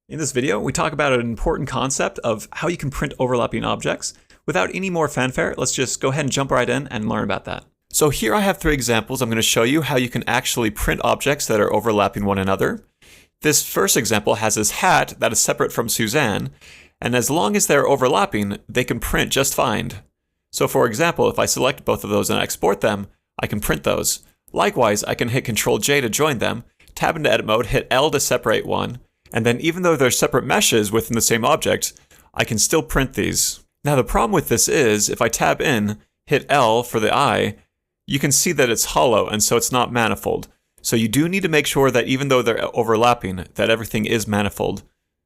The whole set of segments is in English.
In this video, we talk about an important concept of how you can print overlapping objects. Without any more fanfare, let's just go ahead and jump right in and learn about that. So here I have 3 examples. I'm going to show you how you can actually print objects that are overlapping one another. This first example has this hat that is separate from Suzanne, and as long as they're overlapping, they can print just fine. So for example, if I select both of those and export them, I can print those. Likewise, I can hit Ctrl J to join them, tab into edit mode, hit L to separate one, and then even though they're separate meshes within the same object, I can still print these. Now the problem with this is, if I tab in, hit L for the eye, you can see that it's hollow and so it's not manifold. So you do need to make sure that even though they're overlapping, that everything is manifold.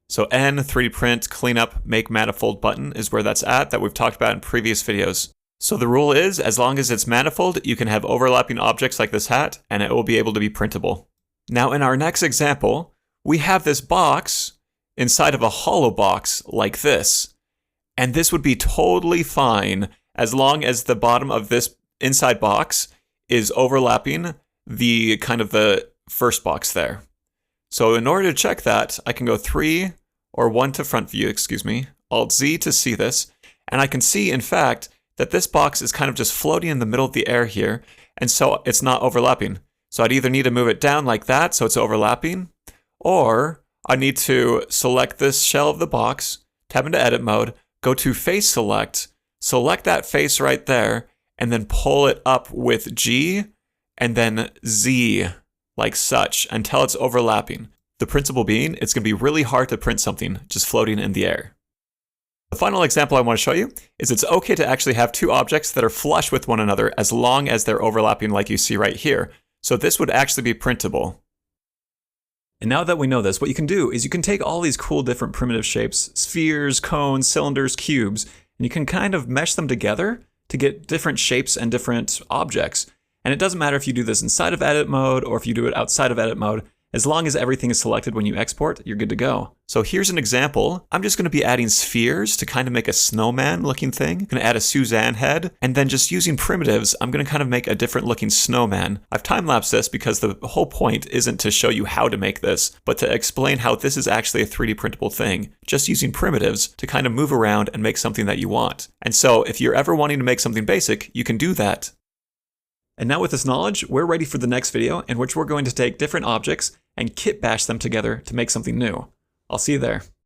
So N, 3D print, cleanup, make manifold button is where that's at, that we've talked about in previous videos. So the rule is, as long as it's manifold, you can have overlapping objects like this hat, and it will be able to be printable. Now in our next example, we have this box inside of a hollow box like this. And this would be totally fine as long as the bottom of this inside box is overlapping the kind of the first box there. So in order to check that, I can go 3 or 1 to front view, Alt Z to see this. And I can see, in fact, that this box is kind of just floating in the middle of the air here. And so it's not overlapping. So I'd either need to move it down like that so it's overlapping, or I need to select this shell of the box, tab into edit mode, go to face select, select that face right there, and then pull it up with G and then Z like such until it's overlapping. The principle being, it's going to be really hard to print something just floating in the air. The final example I want to show you is it's okay to actually have 2 objects that are flush with one another as long as they're overlapping like you see right here. So this would actually be printable. And now that we know this, what you can do is you can take all these cool different primitive shapes, spheres, cones, cylinders, cubes, and you can kind of mesh them together to get different shapes and different objects. And it doesn't matter if you do this inside of edit mode or if you do it outside of edit mode. As long as everything is selected when you export, you're good to go. So here's an example. I'm just going to be adding spheres to kind of make a snowman looking thing. I'm going to add a Suzanne head, and then just using primitives, I'm going to kind of make a different looking snowman. I've time-lapsed this because the whole point isn't to show you how to make this, but to explain how this is actually a 3D printable thing, just using primitives to kind of move around and make something that you want. And so if you're ever wanting to make something basic, you can do that. And now with this knowledge, we're ready for the next video in which we're going to take different objects and kit bash them together to make something new. I'll see you there.